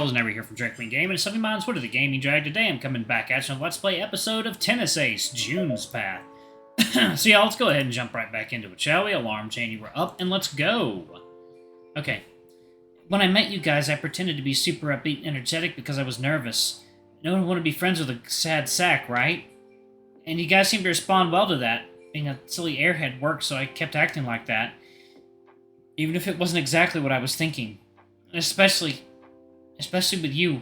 Sheldon over here from Directly Game, and it's Sunday Minds What are the Gaming Drag. Today I'm coming back at you on a Let's Play episode of Tennis Ace, June's Path. So yeah, let's go ahead and jump right back into it, shall we? Alarm chain, you were up, and let's go! Okay. When I met you guys, I pretended to be super upbeat and energetic because I was nervous. No one wanted to be friends with a sad sack, right? And you guys seemed to respond well to that. Being a silly airhead worked, so I kept acting like that. Even if it wasn't exactly what I was thinking. Especially with you.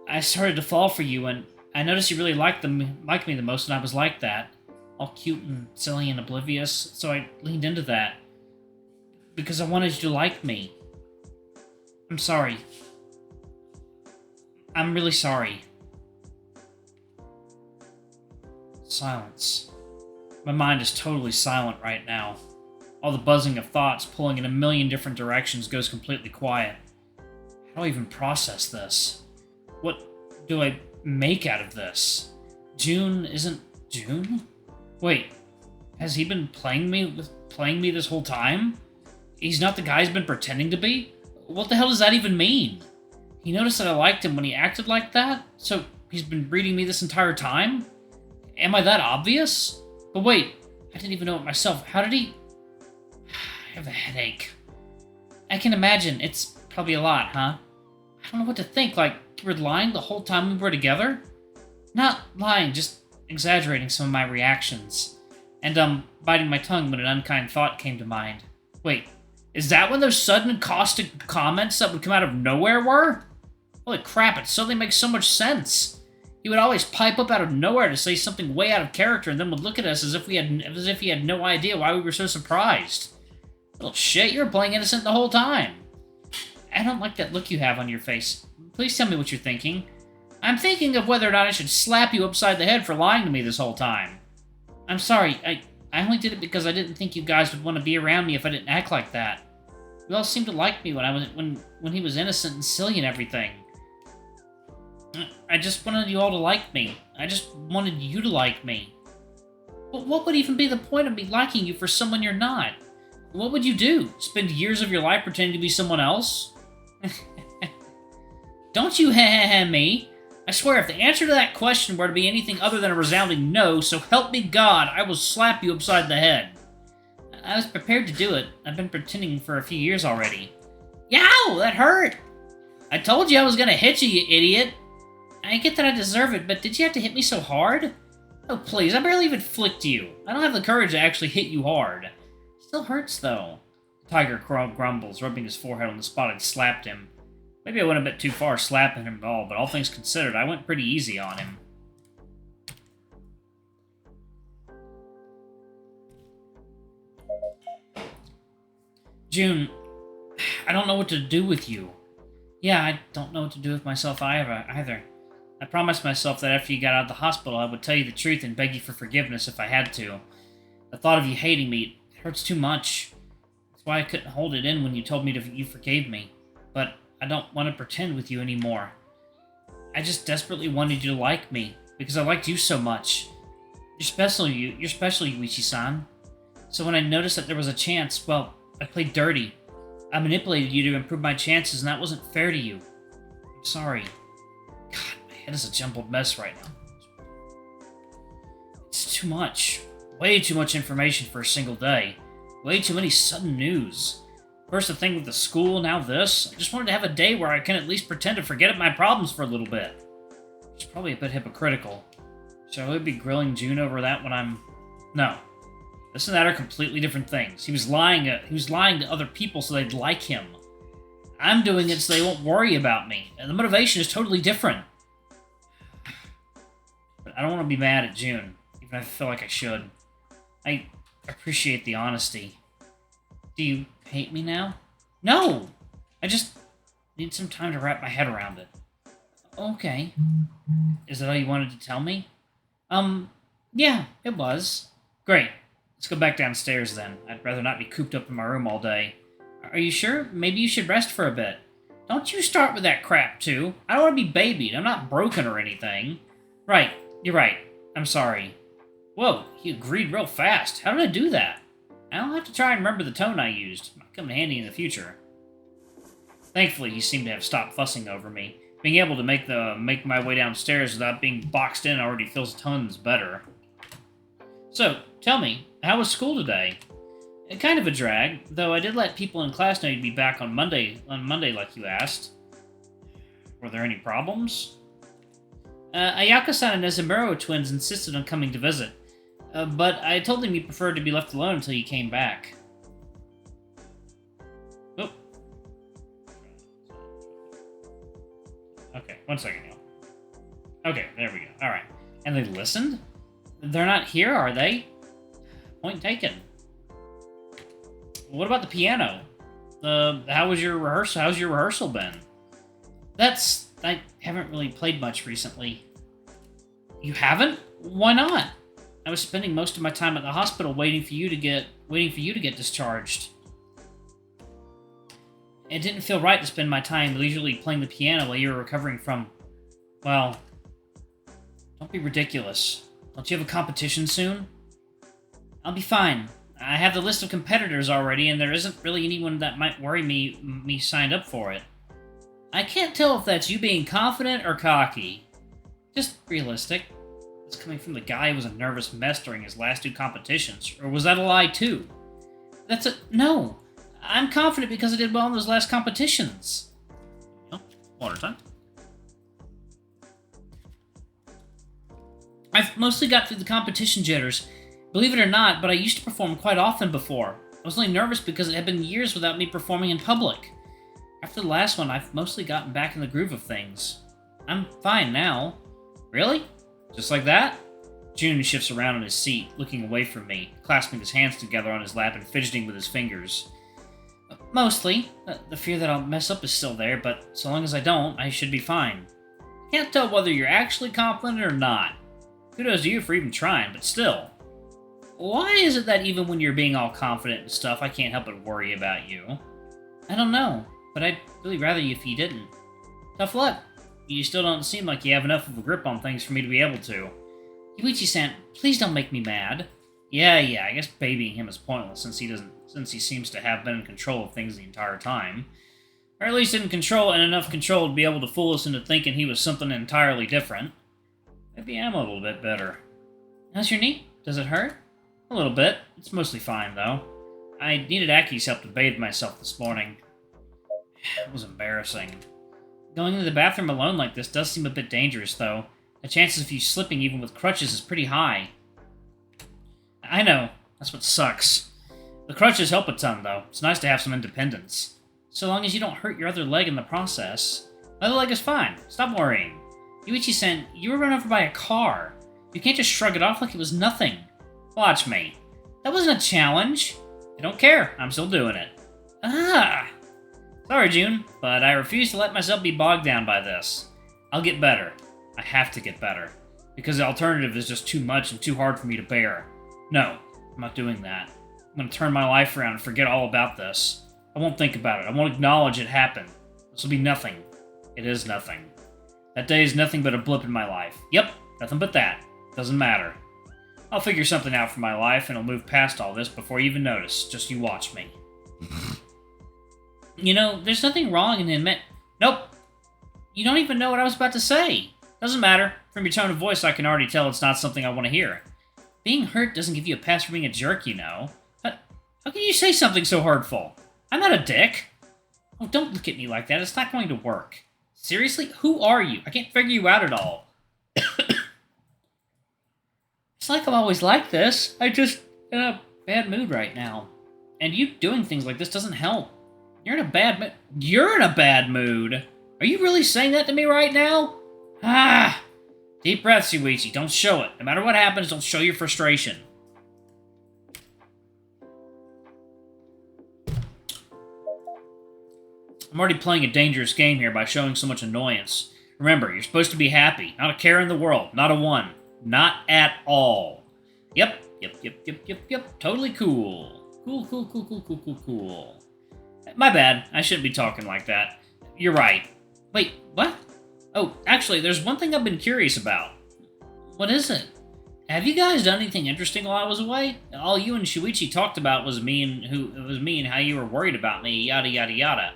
I started to fall for you, and I noticed you really liked me the most, and I was like that. All cute and silly and oblivious, so I leaned into that. Because I wanted you to like me. I'm sorry. I'm really sorry. Silence. My mind is totally silent right now. All the buzzing of thoughts pulling in a million different directions goes completely quiet. How do I even process this? What do I make out of this? June isn't June? Wait, has he been playing me this whole time? He's not the guy he's been pretending to be? What the hell does that even mean? He noticed that I liked him when he acted like that? So he's been reading me this entire time? Am I that obvious? But wait, I didn't even know it myself. How did he... I have a headache. I can imagine. It's probably a lot, huh? I don't know what to think. Like, you were lying the whole time we were together? Not lying, just exaggerating some of my reactions. And, biting my tongue when an unkind thought came to mind. Wait, is that when those sudden caustic comments that would come out of nowhere were? Holy crap, it suddenly makes so much sense. He would always pipe up out of nowhere to say something way out of character and then would look at us as if he had no idea why we were so surprised. Little shit, you were playing innocent the whole time. I don't like that look you have on your face. Please tell me what you're thinking. I'm thinking of whether or not I should slap you upside the head for lying to me this whole time. I'm sorry, I only did it because I didn't think you guys would want to be around me if I didn't act like that. You all seemed to like me when he was innocent and silly and everything. I just wanted you all to like me. I just wanted you to like me. But what would even be the point of me liking you for someone you're not? What would you do? Spend years of your life pretending to be someone else? Don't you me. I swear, if the answer to that question were to be anything other than a resounding no, so help me God, I will slap you upside the head. I was prepared to do it. I've been pretending for a few years already. Yow! That hurt! I told you I was gonna hit you, you idiot! I get that I deserve it, but did you have to hit me so hard? Oh, please, I barely even flicked you. I don't have the courage to actually hit you hard. Still hurts, though. Tiger grumbles, rubbing his forehead on the spot I'd slapped him. Maybe I went a bit too far slapping him at all, but all things considered, I went pretty easy on him. June, I don't know what to do with you. Yeah, I don't know what to do with myself either. I promised myself that after you got out of the hospital, I would tell you the truth and beg you for forgiveness if I had to. The thought of you hating me, it hurts too much. That's why I couldn't hold it in when you told me you forgave me. But I don't want to pretend with you anymore. I just desperately wanted you to like me, because I liked you so much. You're special, Yuichi-san. So when I noticed that there was a chance, well, I played dirty. I manipulated you to improve my chances, and that wasn't fair to you. I'm sorry. God, my head is a jumbled mess right now. It's too much. Way too much information for a single day. Way too many sudden news. First the thing with the school, now this. I just wanted to have a day where I can at least pretend to forget my problems for a little bit. It's probably a bit hypocritical. Should I really be grilling June over that when I'm... No. This and that are completely different things. He was lying to other people so they'd like him. I'm doing it so they won't worry about me. And the motivation is totally different. But I don't want to be mad at June, even if I feel like I should. I appreciate the honesty. Do you hate me now? No! I just need some time to wrap my head around it. Okay. Is that all you wanted to tell me? Yeah, it was. Great. Let's go back downstairs then. I'd rather not be cooped up in my room all day. Are you sure? Maybe you should rest for a bit. Don't you start with that crap, too. I don't want to be babied. I'm not broken or anything. Right. You're right. I'm sorry. Whoa, he agreed real fast. How did I do that? I'll have to try and remember the tone I used. Might come in handy in the future. Thankfully, he seemed to have stopped fussing over me. Being able to make my way downstairs without being boxed in already feels tons better. So, tell me, how was school today? Kind of a drag, though I did let people in class know you'd be back on Monday like you asked. Were there any problems? Ayaka-san and Nezumuro twins insisted on coming to visit, but I told them you preferred to be left alone until you came back. Oh. Okay, 1 second now. Okay, there we go. Alright. And they listened? They're not here, are they? Point taken. What about the piano? How's your rehearsal been? I haven't really played much recently. You haven't? Why not? I was spending most of my time at the hospital waiting for you to get discharged. It didn't feel right to spend my time leisurely playing the piano while you were recovering from... Well... Don't be ridiculous. Don't you have a competition soon? I'll be fine. I have the list of competitors already, and there isn't really anyone that might worry me signed up for it. I can't tell if that's you being confident or cocky. Just realistic. It's coming from the guy who was a nervous mess during his last 2 competitions. Or was that a lie, too? No. I'm confident because I did well in those last competitions. Oh, water time. I've mostly got through the competition jitters. Believe it or not, but I used to perform quite often before. I was only nervous because it had been years without me performing in public. After the last one, I've mostly gotten back in the groove of things. I'm fine now. Really? Just like that? Jun shifts around on his seat, looking away from me, clasping his hands together on his lap and fidgeting with his fingers. Mostly. The fear that I'll mess up is still there, but so long as I don't, I should be fine. Can't tell whether you're actually confident or not. Kudos to you for even trying, but still. Why is it that even when you're being all confident and stuff, I can't help but worry about you? I don't know, but I'd really rather you if you didn't. Tough luck. You still don't seem like you have enough of a grip on things for me to be able to. Yuichi-san, please don't make me mad. Yeah, I guess babying him is pointless since he seems to have been in control of things the entire time. Or at least in enough control to be able to fool us into thinking he was something entirely different. Maybe I'm a little bit better. How's your knee? Does it hurt? A little bit. It's mostly fine, though. I needed Aki's help to bathe myself this morning. It was embarrassing. Going into the bathroom alone like this does seem a bit dangerous, though. The chances of you slipping even with crutches is pretty high. I know. That's what sucks. The crutches help a ton, though. It's nice to have some independence. So long as you don't hurt your other leg in the process. My other leg is fine. Stop worrying. Yuichi-san, you were run over by a car. You can't just shrug it off like it was nothing. Watch me. That wasn't a challenge. I don't care. I'm still doing it. Sorry, Jun, but I refuse to let myself be bogged down by this. I'll get better. I have to get better. Because the alternative is just too much and too hard for me to bear. No, I'm not doing that. I'm going to turn my life around and forget all about this. I won't think about it. I won't acknowledge it happened. This will be nothing. It is nothing. That day is nothing but a blip in my life. Yep, nothing but that. Doesn't matter. I'll figure something out for my life, and I'll move past all this before you even notice. Just you watch me. You know, there's nothing wrong in admit... Nope. You don't even know what I was about to say. Doesn't matter. From your tone of voice, I can already tell it's not something I want to hear. Being hurt doesn't give you a pass for being a jerk, you know. But how can you say something so hurtful? I'm not a dick. Oh, don't look at me like that. It's not going to work. Seriously? Who are you? I can't figure you out at all. It's like I'm always like this. I just in a bad mood right now. And you doing things like this doesn't help. You're in a bad mood. You're in a bad mood. Are you really saying that to me right now? Deep breaths, Yuichi. Don't show it. No matter what happens, don't show your frustration. I'm already playing a dangerous game here by showing so much annoyance. Remember, you're supposed to be happy. Not a care in the world. Not a one. Not at all. Yep. Totally cool. Cool. My bad. I shouldn't be talking like that. You're right. Wait, what? Oh, actually, there's one thing I've been curious about. What is it? Have you guys done anything interesting while I was away? All you and Shuichi talked about was me and how you were worried about me, yada yada yada.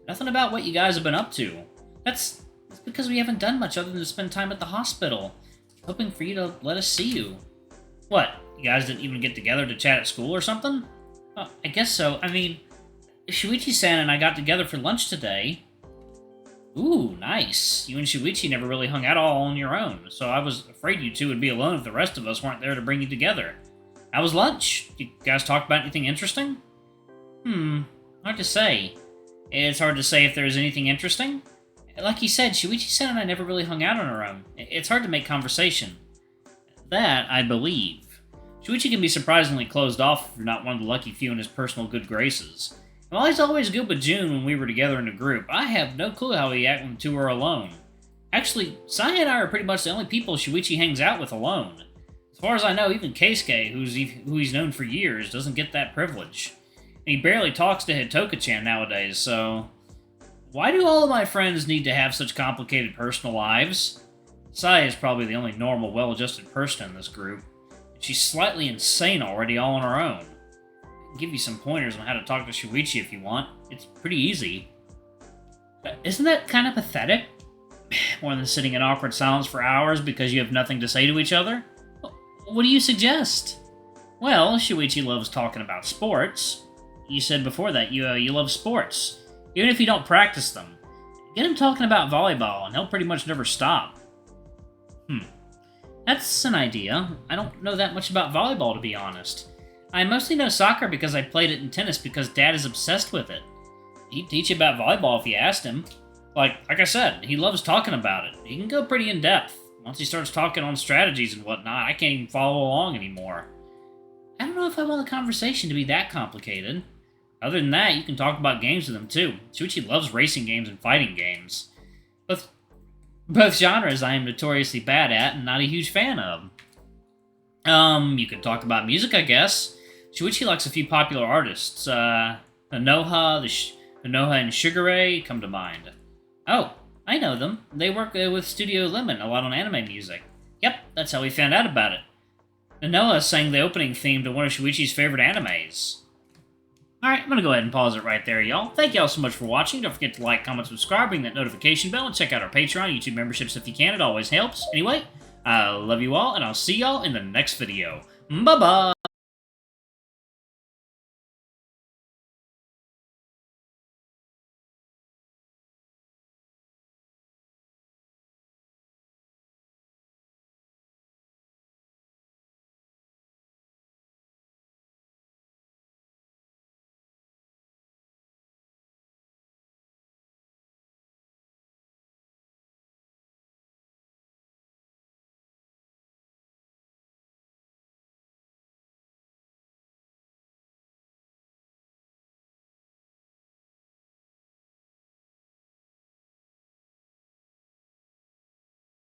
Nothing about what you guys have been up to. That's because we haven't done much other than to spend time at the hospital. Hoping for you to let us see you. What? You guys didn't even get together to chat at school or something? I guess so. I mean, Shuichi-san and I got together for lunch today. Ooh, nice. You and Shuichi never really hung out all on your own, so I was afraid you two would be alone if the rest of us weren't there to bring you together. How was lunch? You guys talk about anything interesting? Hard to say. It's hard to say if there's anything interesting. Like you said, Shuichi-san and I never really hung out on our own. It's hard to make conversation. That, I believe. Shuichi can be surprisingly closed off if you're not one of the lucky few in his personal good graces. While he's always good with June when we were together in a group, I have no clue how he acts when the two are alone. Actually, Sai and I are pretty much the only people Shuichi hangs out with alone. As far as I know, even Keisuke, who he's known for years, doesn't get that privilege. And he barely talks to Hitoka-chan nowadays, so... Why do all of my friends need to have such complicated personal lives? Sai is probably the only normal, well-adjusted person in this group. She's slightly insane already all on her own. I can give you some pointers on how to talk to Shuichi if you want. It's pretty easy. Isn't that kind of pathetic? More than sitting in awkward silence for hours because you have nothing to say to each other? What do you suggest? Well, Shuichi loves talking about sports. You said before that you love sports. Even if you don't practice them. Get him talking about volleyball, and he'll pretty much never stop. That's an idea. I don't know that much about volleyball, to be honest. I mostly know soccer because I played it in tennis because Dad is obsessed with it. He'd teach you about volleyball if you asked him. Like I said, he loves talking about it. He can go pretty in-depth. Once he starts talking on strategies and whatnot, I can't even follow along anymore. I don't know if I want the conversation to be that complicated. Other than that, you can talk about games with him, too. Shuichi loves racing games and fighting games. Both genres I am notoriously bad at and not a huge fan of. You could talk about music, I guess. Shuichi likes a few popular artists. Hanoha and Sugar Ray come to mind. Oh, I know them. They work with Studio Lemon a lot on anime music. Yep, that's how we found out about it. Hanoha sang the opening theme to one of Shuichi's favorite animes. Alright, I'm going to go ahead and pause it right there, y'all. Thank y'all so much for watching. Don't forget to like, comment, subscribe, ring that notification bell, and check out our Patreon, YouTube memberships if you can. It always helps. Anyway, I love you all, and I'll see y'all in the next video. Bye-bye!